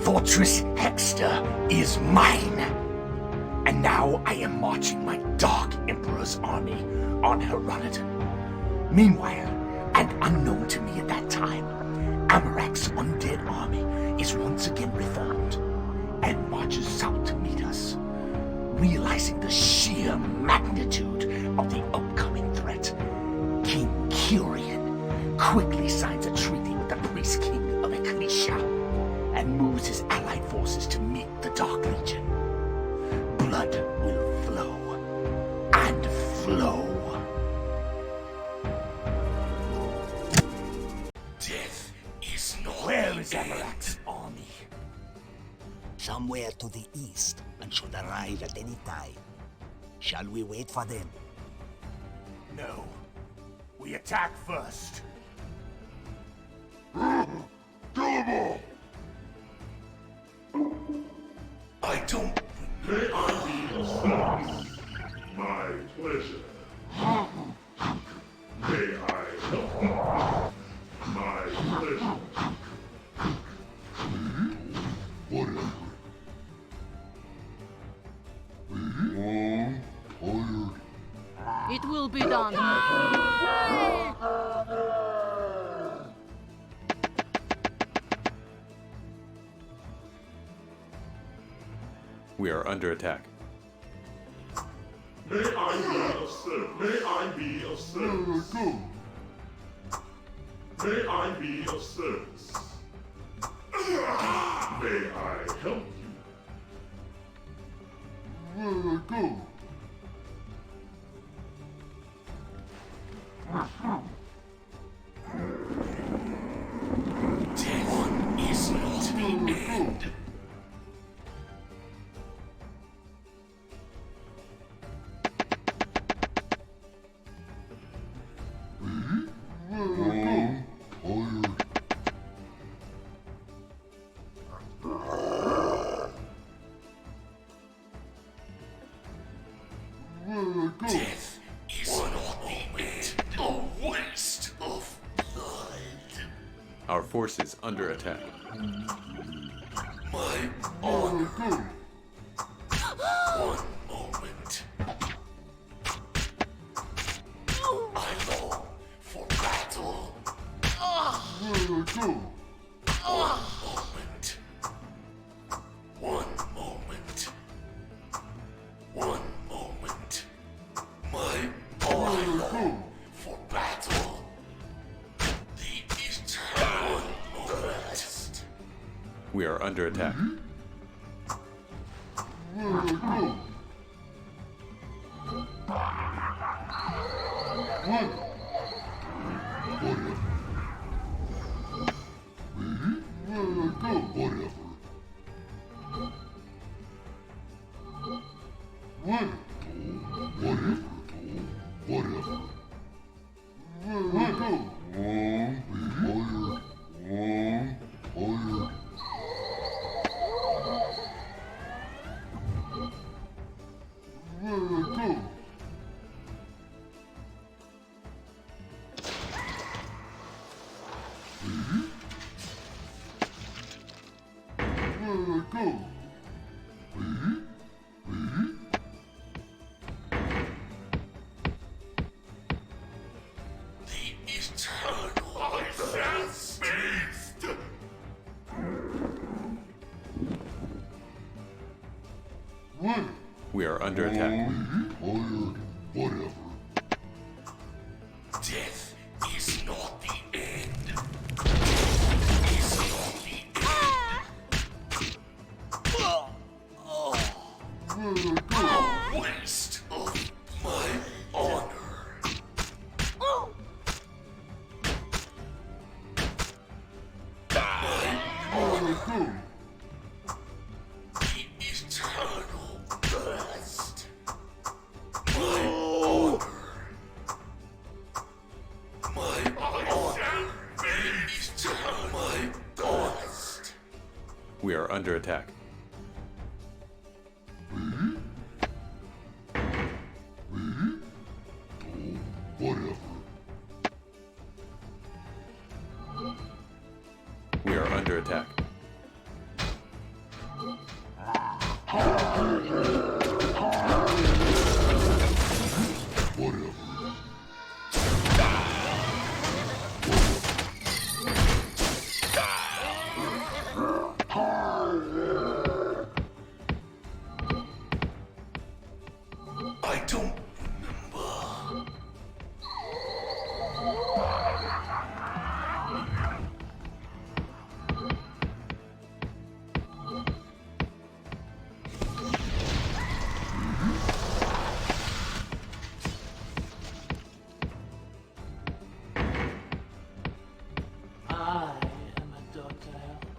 Fortress Hexter is mine. And now I am marching my Dark Emperor's army on Herodon. Meanwhile, and unknown to me at that time, Amarak's undead army is once again reformed and marches south to meet us. Realizing the sheer magnitude of the upcoming threat, King Kyrian quickly signs a treaty with the Priest King of Ecclesia and moves his allied forces to meet the Dark Legion. Blood will flow and flow. Death is not. Where is Amarak's army? Somewhere to the east, and should arrive at any time. Shall we wait for them? No. We attack first. Kill them all! I don't... May I be of service? My pleasure. May I help you? My pleasure. Whatever. It will be done. We are under attack. May I be of service? May I be of service? May I be of service? May I help you? Death is not the end. Death is not the end. A waste of blood. Our forces under attack. My honor. One moment. I long for battle. One moment. One moment. One moment. My honor for battle. The eternal moment. We are under attack. The eternal fast beast. We are under attack. Death is not the end. Is not the end. A waste of my honor. The eternal best. My honor. My honor. The eternal my best. We are under attack. We are under attack. I don't remember.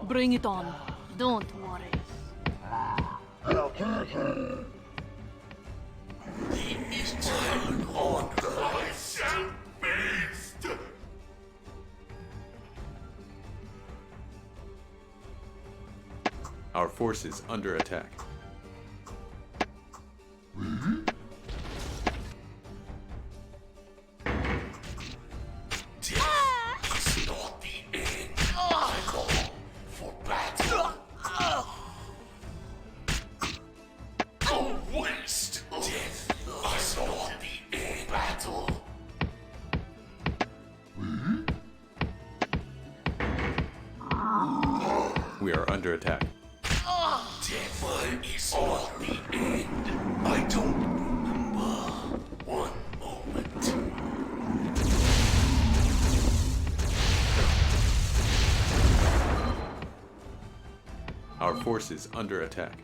Bring it on. Don't worry. Turn on Christ. Beast. Our forces under attack. Death is not the end. I call for battle. A waste. Death is not the end. Battle. We are under attack. Death is not the end. I don't remember. One moment. Our forces under attack.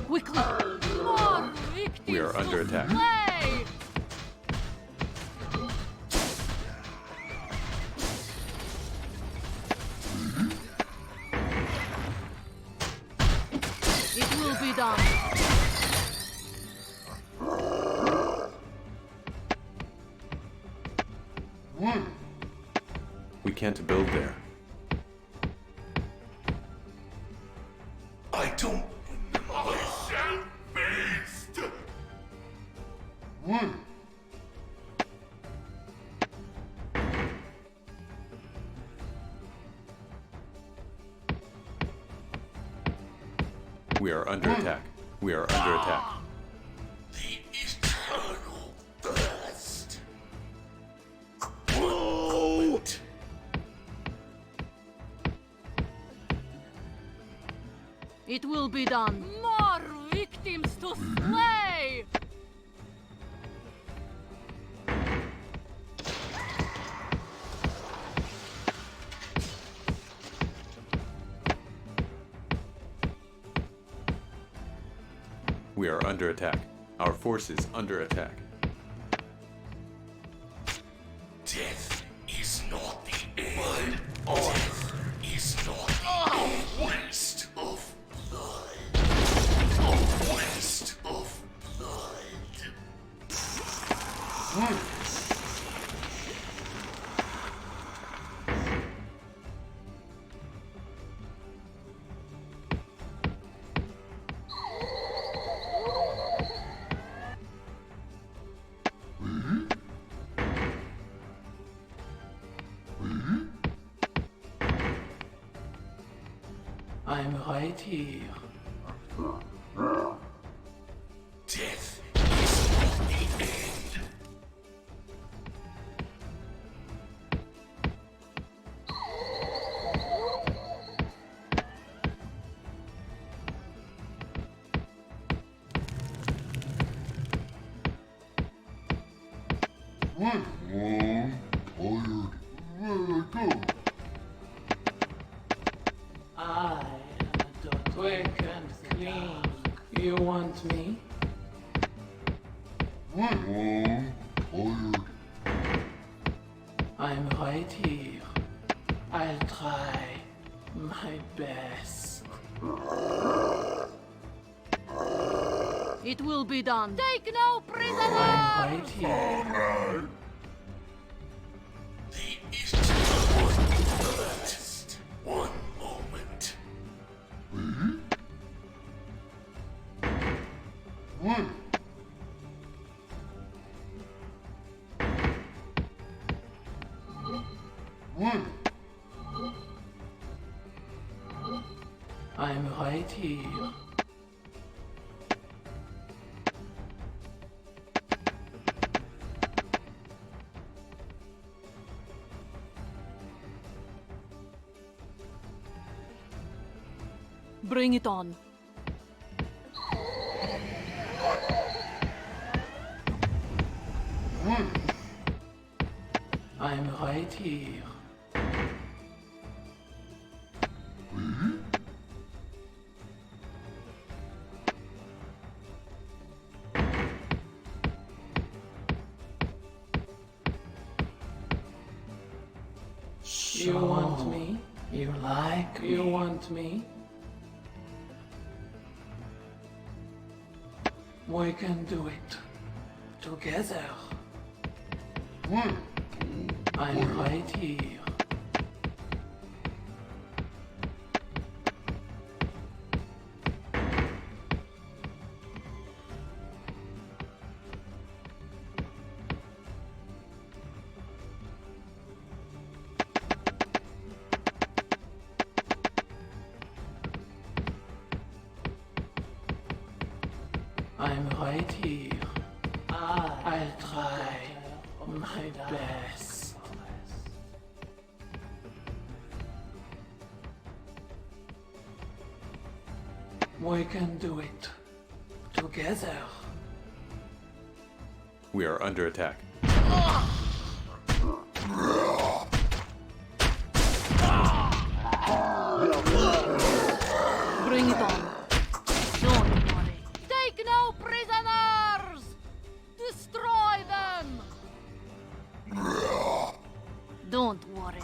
Quickly. More victims We are under to attack. slay. It will be done. We can't build there. I don't remember. I shall beast. We are under attack. We are under attack. The eternal thirst. One moment. It will be done. More victims to slay. We are under attack. Our forces under attack. Death is not the end. Death is not the end. Waste of blood. A waste of blood. I'm right here. Death is not the end. I am a dog. Quick and clean. You want me? I'm right here. I'll try my best. It will be done. Take no I'm prisoners. right here. The eternal thirst. One moment. I'm right here. Bring it on. I'm right here. You want me? You like me? You want me? We can do it together. I'm right here. I'm right here. I'll try my best. We can do it together. We are under attack. Bring it on. Don't worry. Take no prisoners! Destroy them! Don't worry.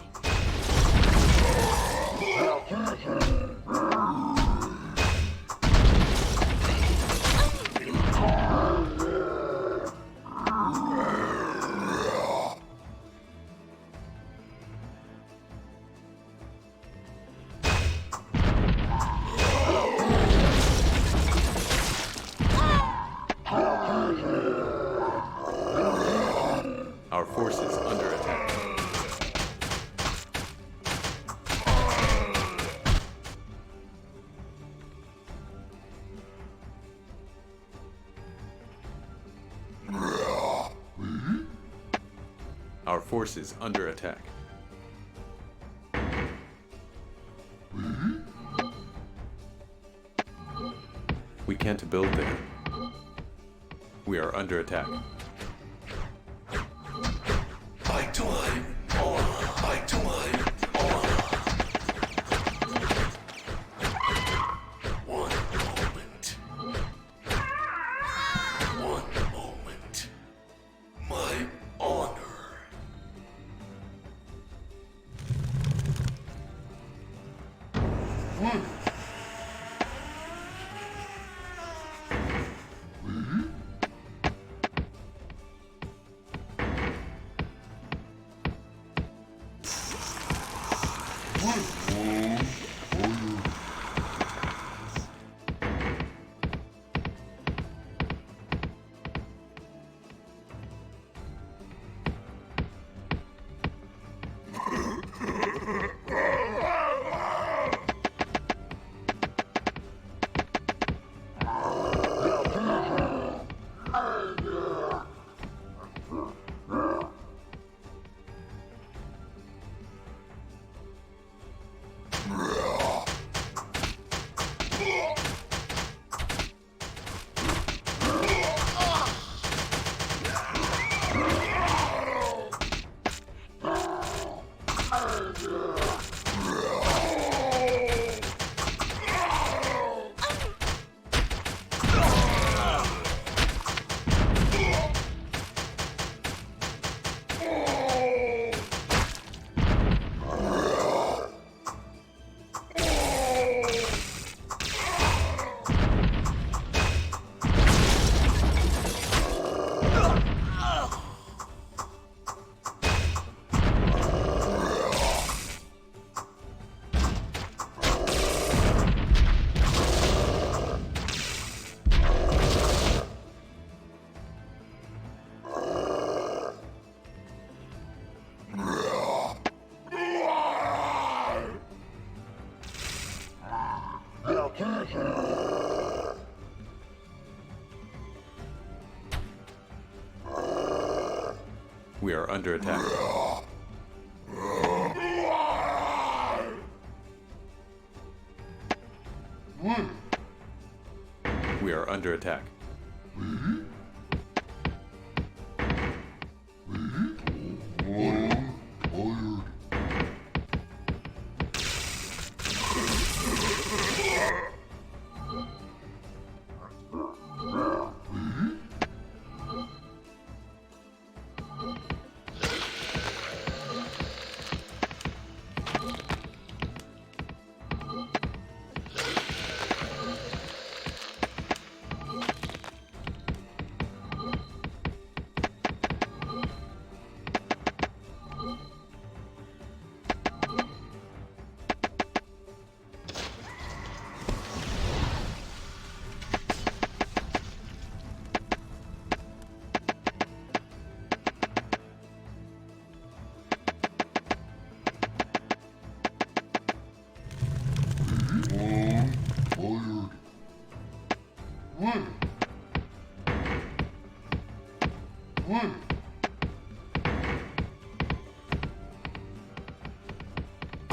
Our forces under attack. Our forces under attack. We can't build there. We are under attack. Fight to mine, honor. Fight to mine, honor. One moment. One moment. My honor. We are under attack. We are under attack.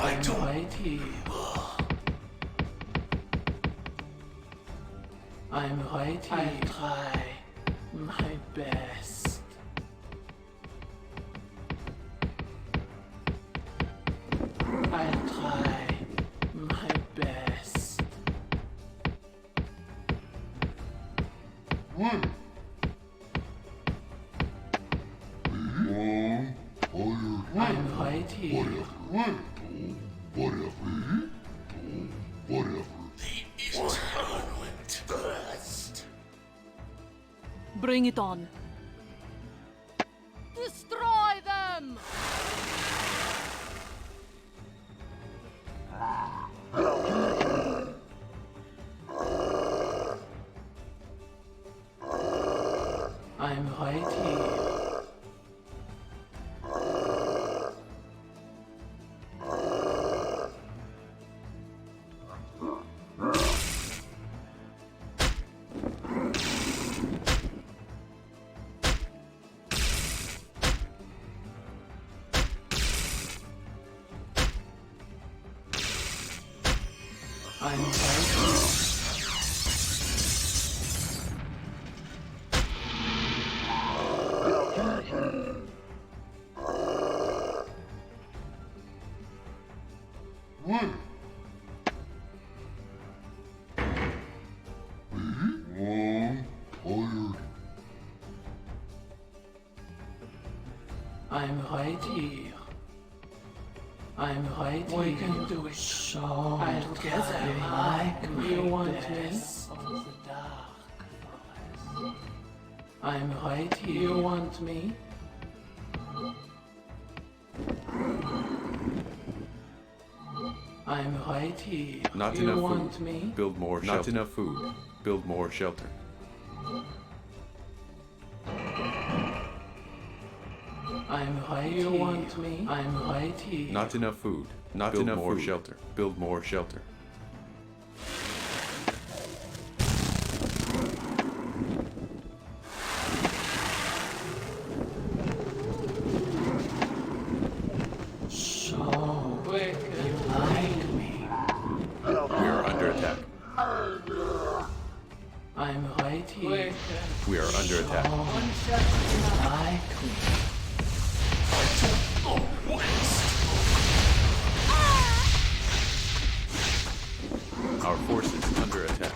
I don't. Right here. I'm right here. I try my best. I try my best. I'm right here. Bring it on. Destroy them! I'm right here. I'm right here. I'm right here. I'm right here. We can do it. So I'll get like you want me. Of the dark forest. I'm right here. You want me? I'm right here. Not you enough want food. me? Build more shelter. Not enough food. Build more shelter. I'm right here. You want me? I'm right here. Not enough food. Not Build enough more food. Shelter. Build more shelter. So wicked. You like me. We are under attack. I'm right here. Wicked. We are under attack. Like me. Our forces under attack.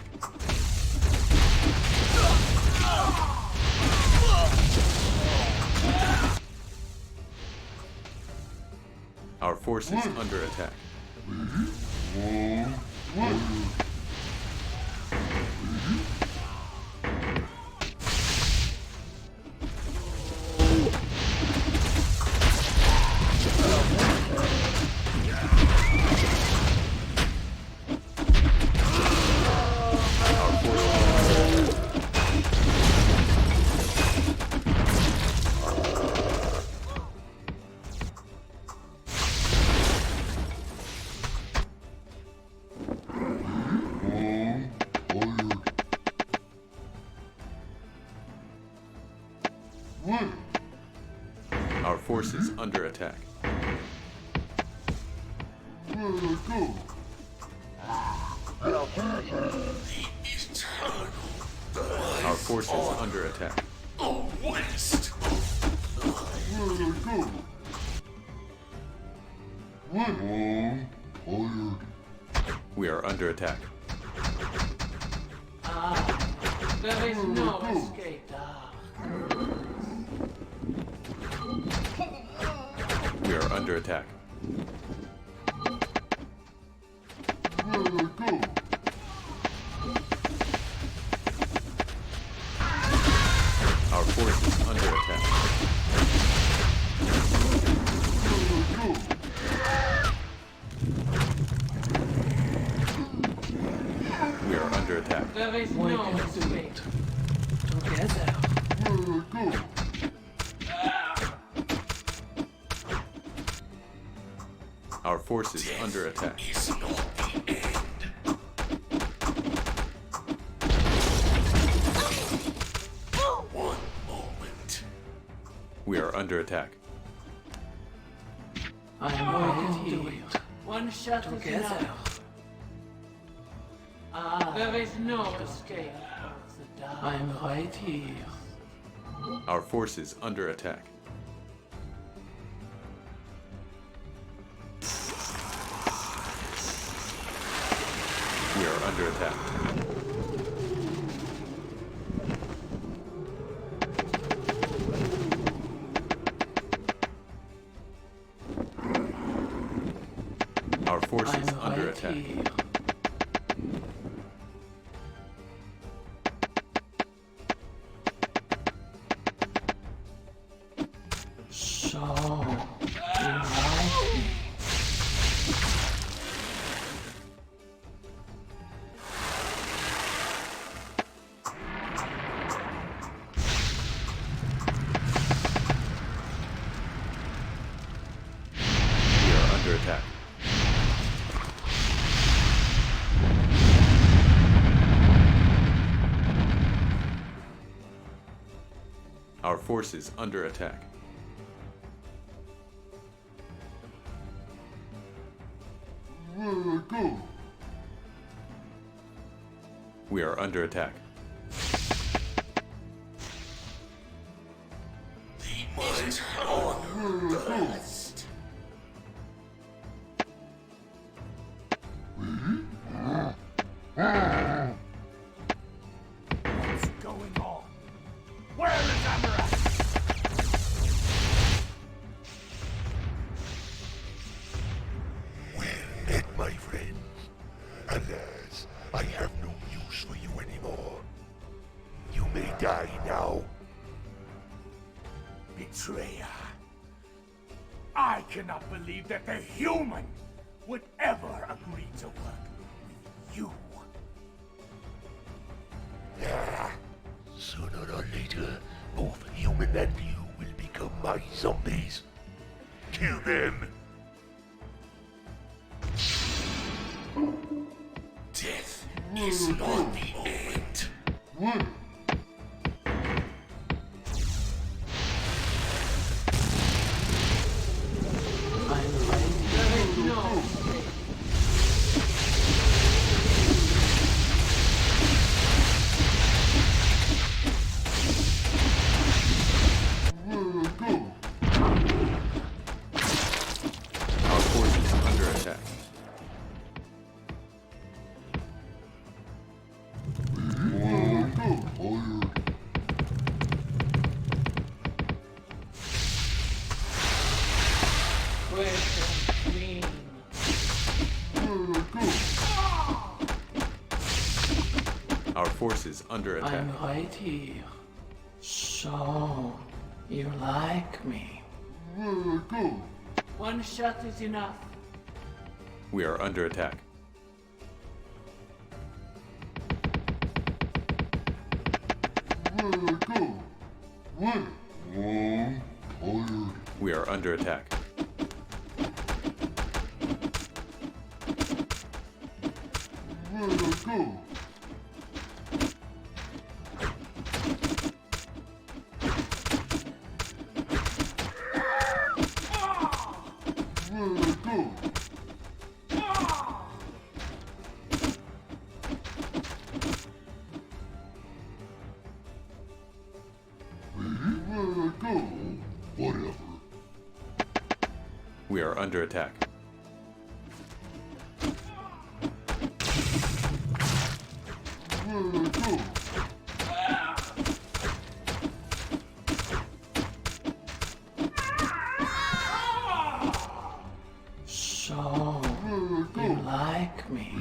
Our forces under attack. forces under attack. Our forces under attack. West. We are under attack. There is no escape. We are under attack. Our forces under attack. We are under attack. There is no escape. Together. Our forces under attack. Is not the end. One moment. We are under attack. I am waiting here. One shot together. There is no escape. I'm right here. Our forces under attack. We are under attack. Our forces I'm under right attack. here. So, you like me? We are under attack. Our forces under attack. We are under attack. They must honor the best. What's going on? Where is Amaranth? Well met, my friends. Alas, I have no use for you anymore. You may die now. Betrayer. I cannot believe that the human would ever agree to work with you. Sooner or later, both human and you will become my zombies. Kill them! Death is not the end. I'm right. There is no escape. Our forces under attack. Quick and clean. Our forces under attack. I'm right here. So, you like me? One shot is enough. We are under attack. We are under attack. Whatever. We are under attack. So, you like me?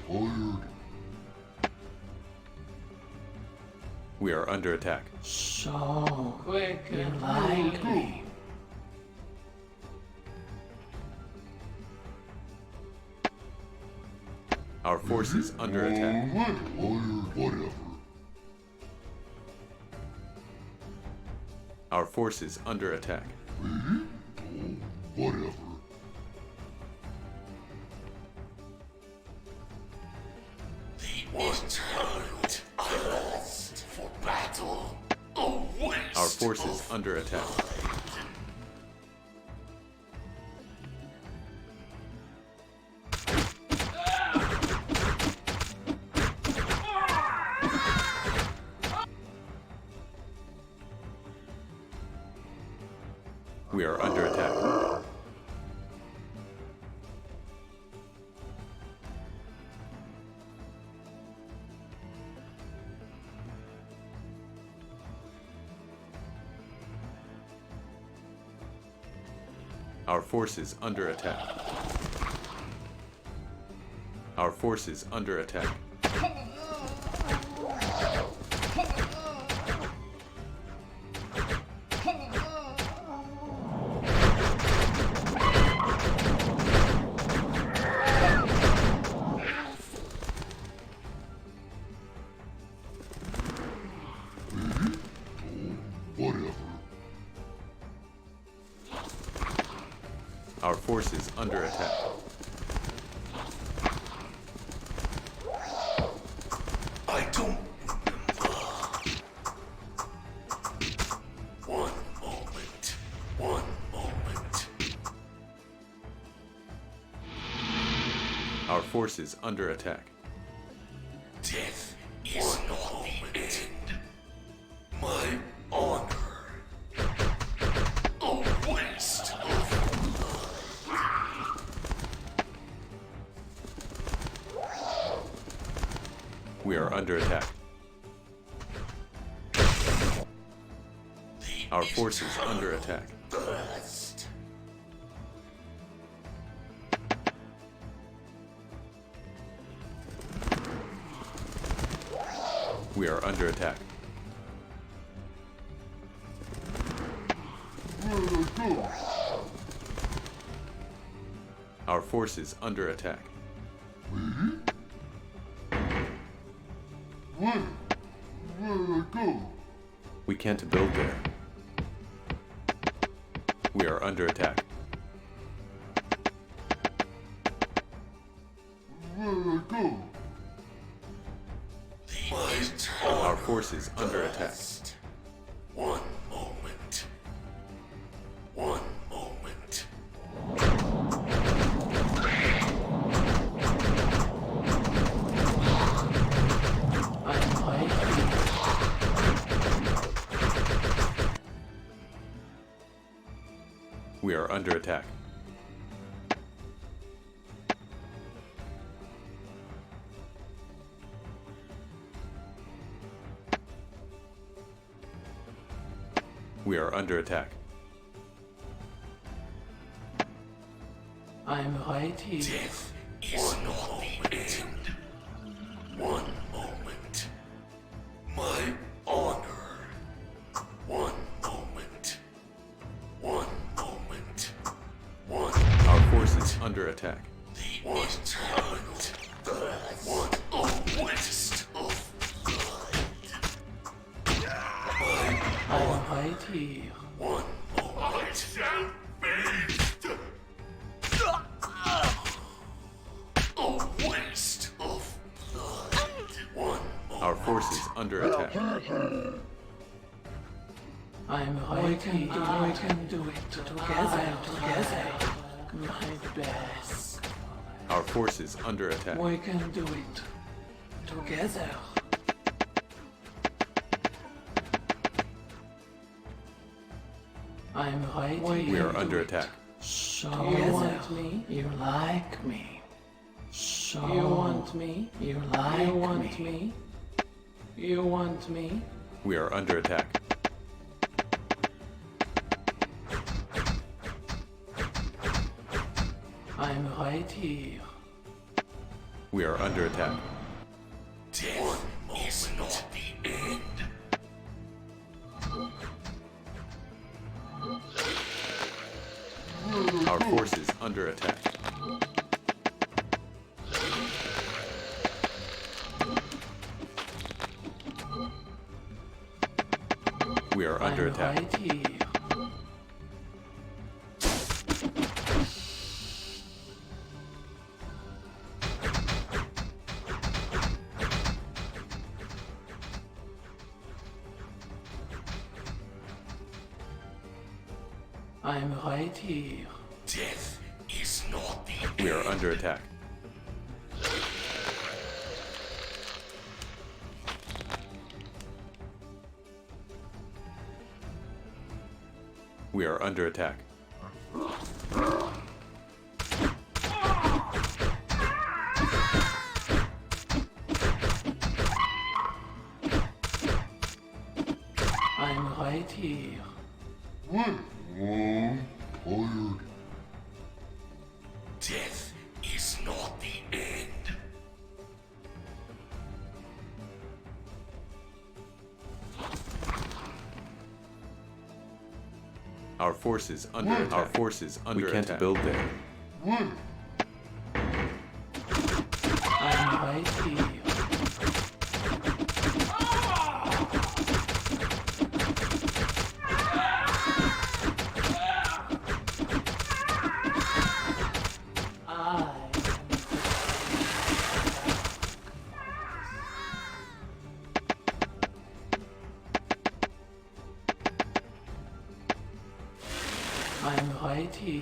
Tired. We are under attack. So, you like me? Our force is under attack. Tired. Whatever. Our force is under attack. Whatever. The untied are lost for battle. A waste Our force is of under attack. We are under attack. Our force is under attack. Our force is under attack. Whatever. Our force is under attack. I don't One moment. One moment. Our force is under attack. Death is not the end. My honor. A waste of We are under attack. Our force is under attack. burst. We are under attack. Our force is under attack. We can't build there. We are under attack. Our force is under attack. One moment. One moment. I'm waiting. We are under attack. We are under attack. I'm right here. Death is not the end. One moment. My honor. One moment. One moment. One. Our force is under attack. One moment. One. A waste of blood. I'm right here. One moment. A waste of blood. One moment. Our force is under attack. I'm right we can do it together. My best. Our forces under attack. We can do it together. I'm right We are under attack. So you want me? You like me. So you want me? You like me. You want me? We are under attack. I'm right here. We are under attack. Death is not the end. Our forces under attack. We are under I'm attack. right here. I'm right here. Death is not the end. We are under attack. We are under attack. I'm right here. Death is not the end. Our forces under attack. Our forces under attack. We can't build there. I'm right here. I'm right here.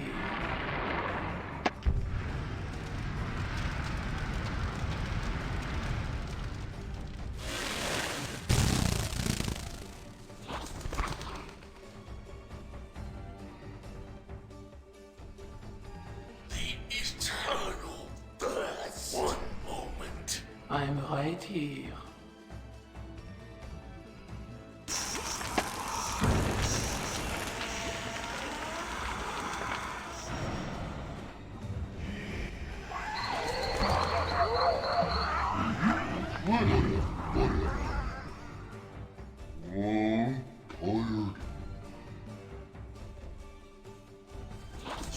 The eternal birth. One moment. I'm right here.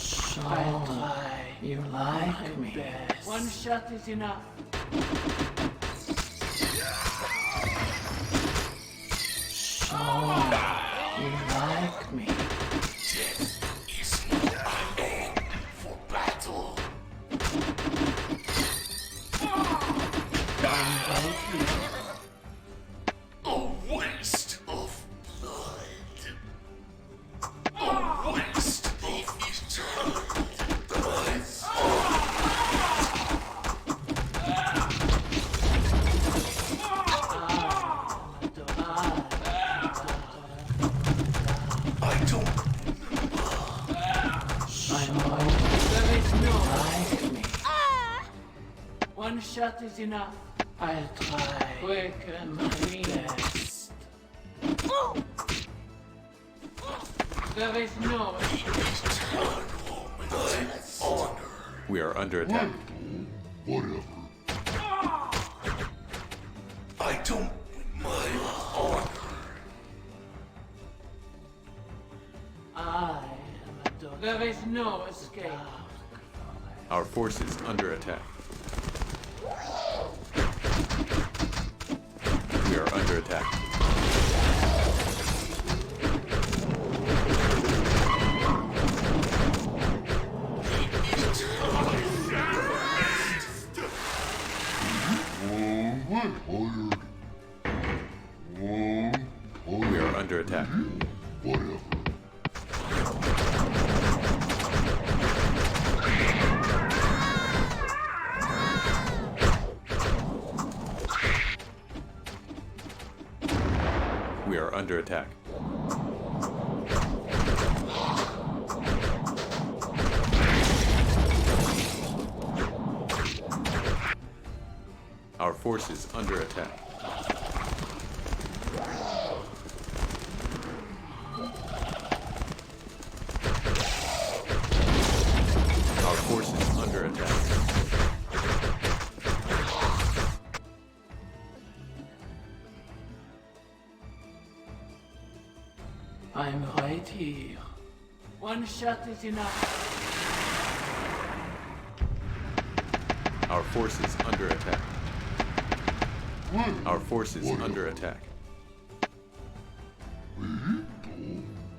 So you like me? Best. One shot is enough. So you like me? Death is not the end for battle. I'm right here. A waste of blood. A waste of eternal birth. I don't. I'm right. There is no like me. One shot is enough. I'll try. Quick and my best. There is no Eternal birth. Honor. We are under attack. Whatever. I don't. My honor. I am a dog. There is no escape. Our forces under attack. We are under attack. We are under attack. Whatever. are under attack. Our force is under attack. Our force is under attack. I'm right here. One shot is enough. Our force is under attack. Our force is under attack.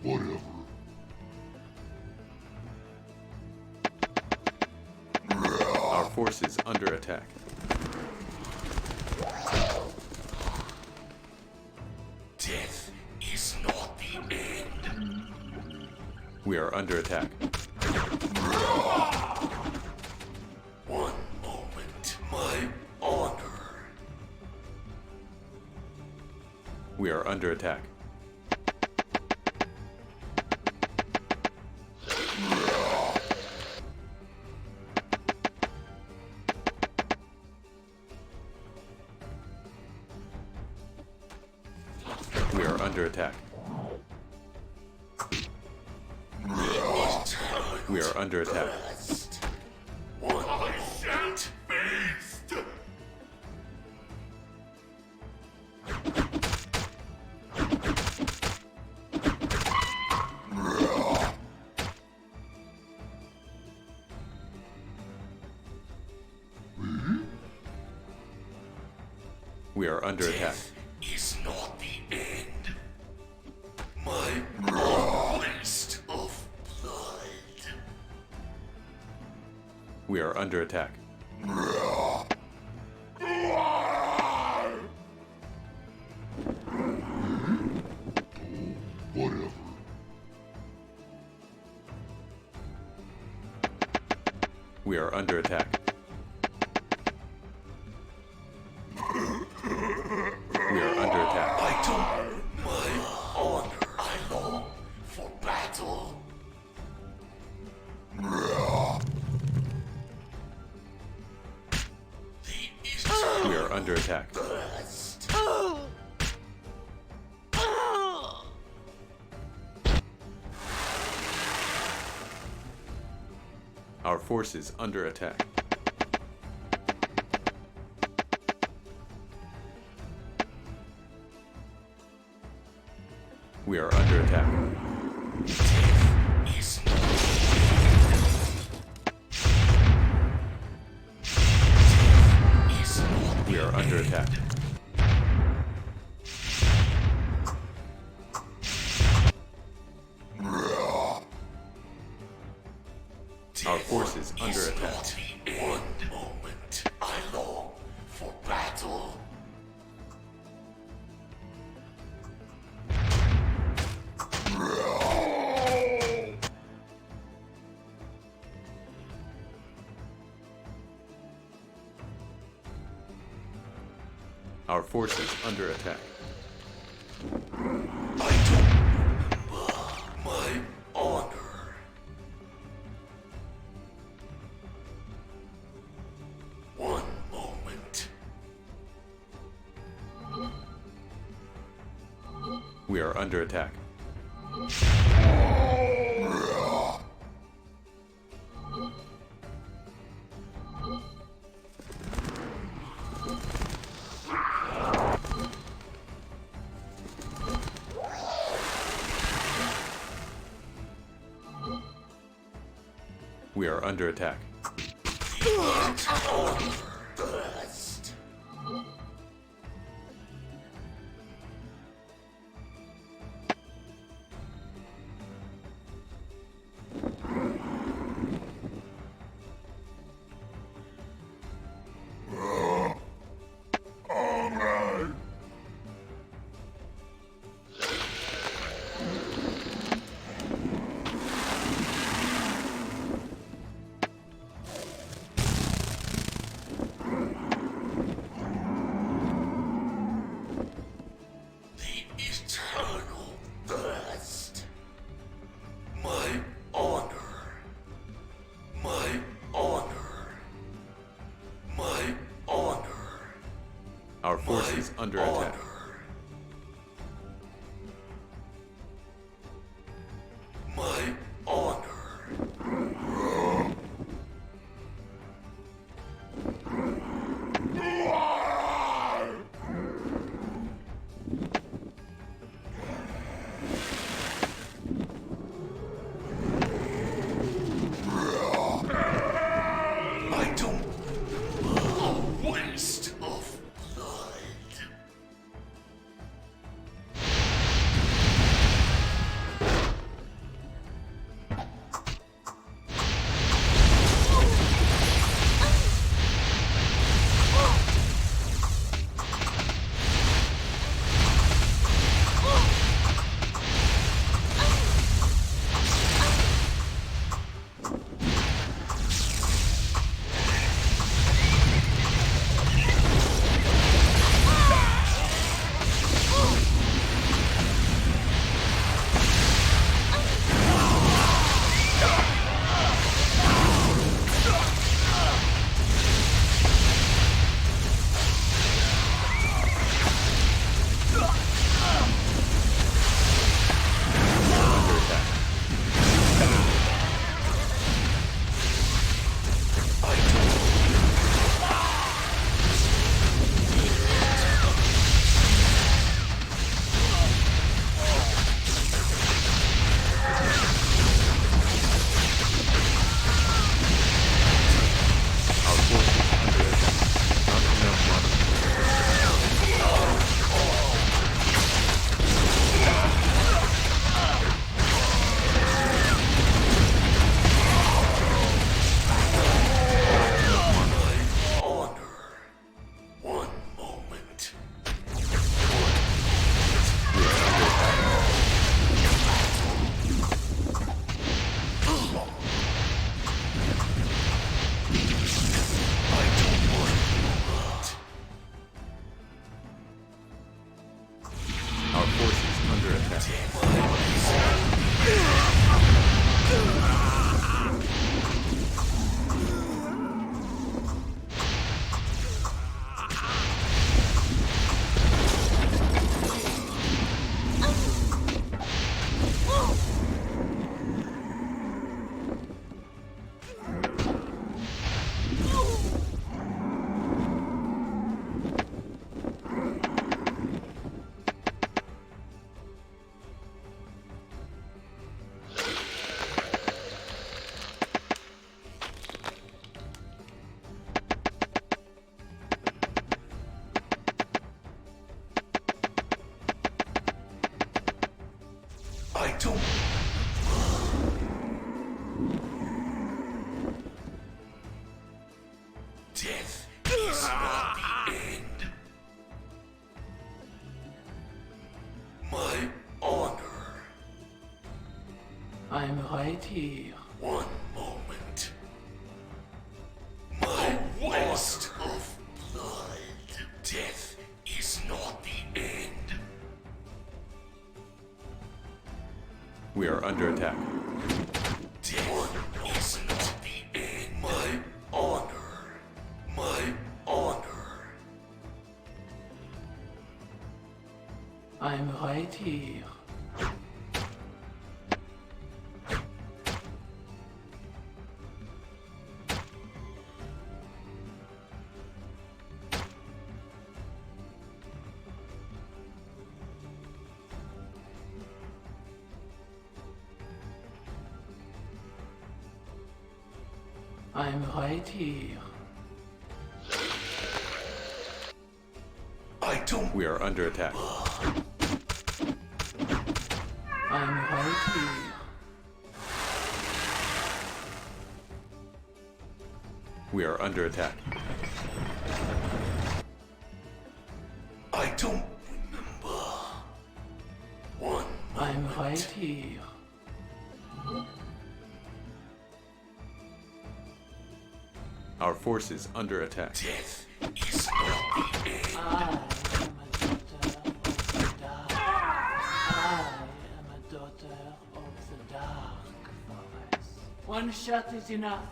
Whatever. Our force is under attack. Death is not the end. We are under attack. One moment, my honor. We are under attack. We are under attack. We are under attack. One shot beast. We are under attack. Is not the end. My harvest of blood. We are under attack. Whatever. We are under attack. We are under attack. I don't my honor. I long for battle. We are under attack. Our force is under attack. We are under attack. Is not We are under attack. Our force is under attack. one moment. I long for battle. Our force is under attack. I don't remember my honor. One moment. We are under attack. We are under attack. Burst. forces under attack. My honor. I don't. A waste of blood. Our forces under attack. Not enough money. Honor. One moment. I don't want Our forces under attack. I don't. Death is not the end. My honor. I'm right here. One moment. My waste of blood. Death is not the end. We are under attack. Death is not the end. My honor. My honor. I'm right here. I'm right here. I don't. We are under attack. I'm right here. We are under attack. I don't remember. One I'm moment. right here. Our forces under attack. Death is not the end. I am a daughter of the dark. I am a daughter of the dark forest. One shot is enough.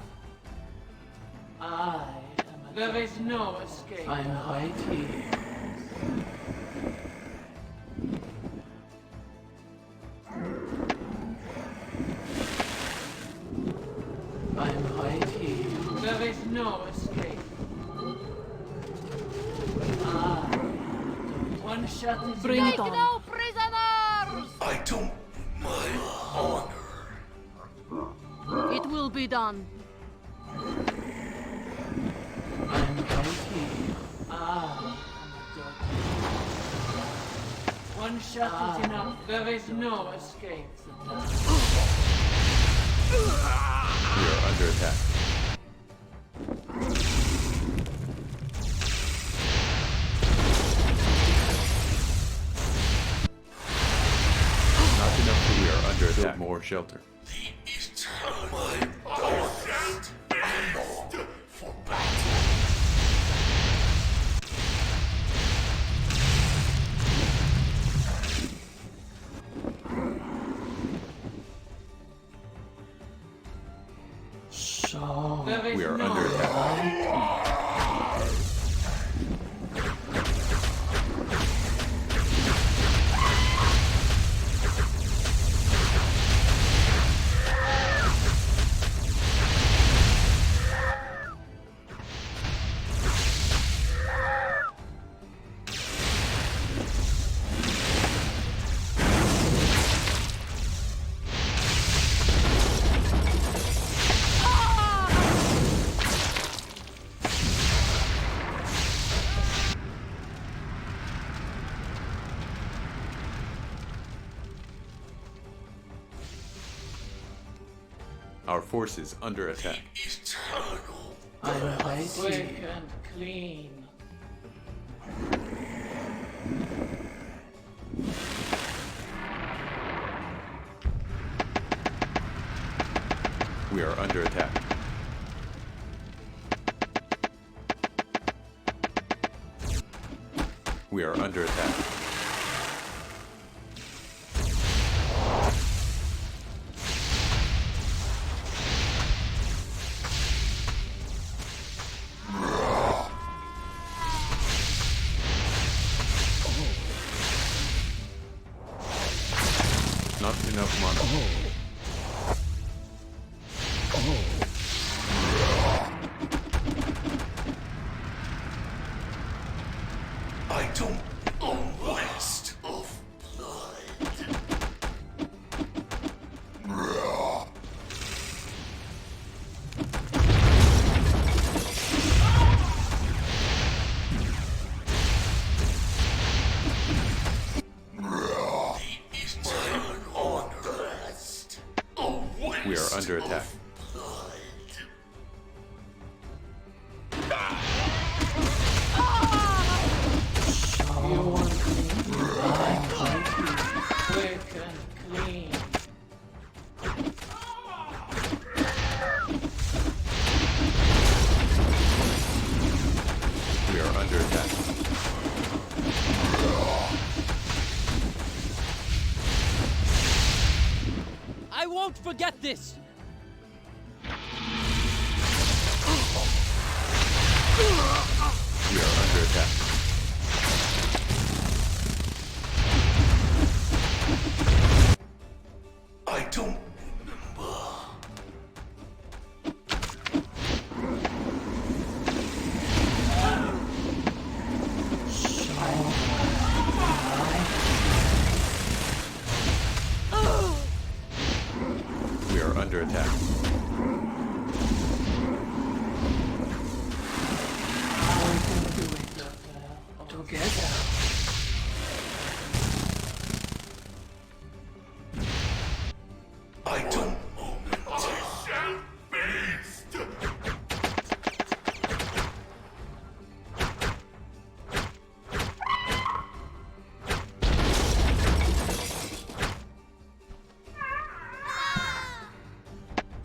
I am a There is no escape. I'm right here. I'm right here. There is no escape. Ah, one shot is Bring it enough. on. No prisoners! I don't my honor. It will be done. I'm right here. Ah, one shot is enough. There is no escape. We are under attack. Not enough. We are under attack. More shelter. My darkest beast for battle. So there is We are no under attack. Our forces under attack. Eternal. I'm right quick and clean. We are under attack. We are under attack. Not enough mana. I don't a waste of blood. We are under attack. You want clean? I'm right here. Quick and clean. We are under attack. I won't forget this! We are under attack. I don't We are under attack. We can do it together. I don't beast.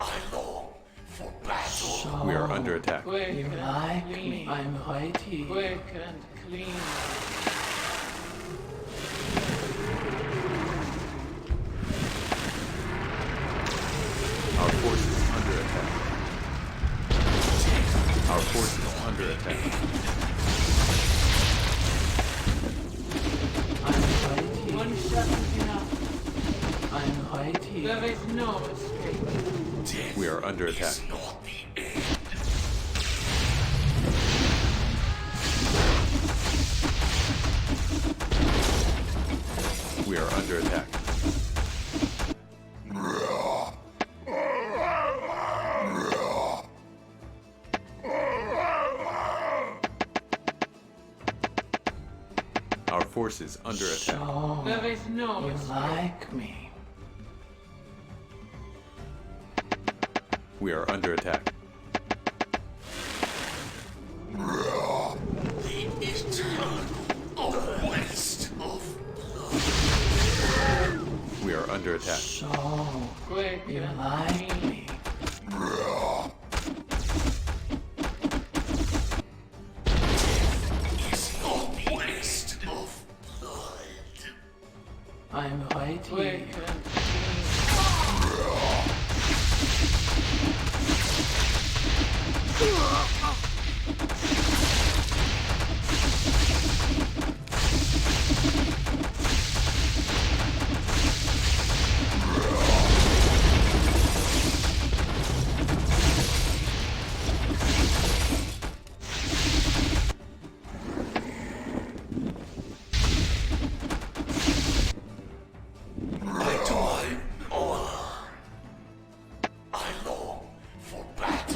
I long for battle. We are under attack. Quick you like me? I'm right here. Quick and clean. Our forces under attack. Our forces under attack. here. There is no escape. Death We are under is attack. not the end. We are under attack. Our forces under attack. So, there is no you like me. We are under attack. The eternal waste of We are under attack. So, you like me. is not waste of blood. I'm right here. I die honor. I long for battle.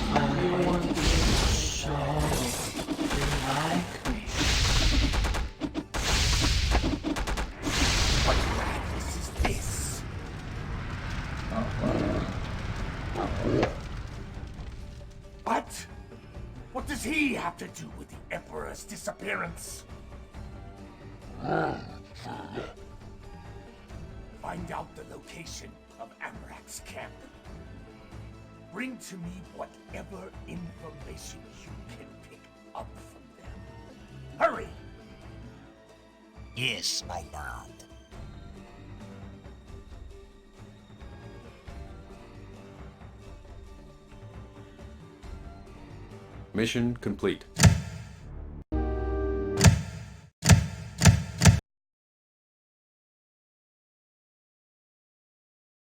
I want you so you like me. What madness is this? But what does he have to do with the Emperor's disappearance? Find out the location of Amarak's camp. Bring to me whatever information you can pick up from them. Hurry! Yes, my lord. Mission complete.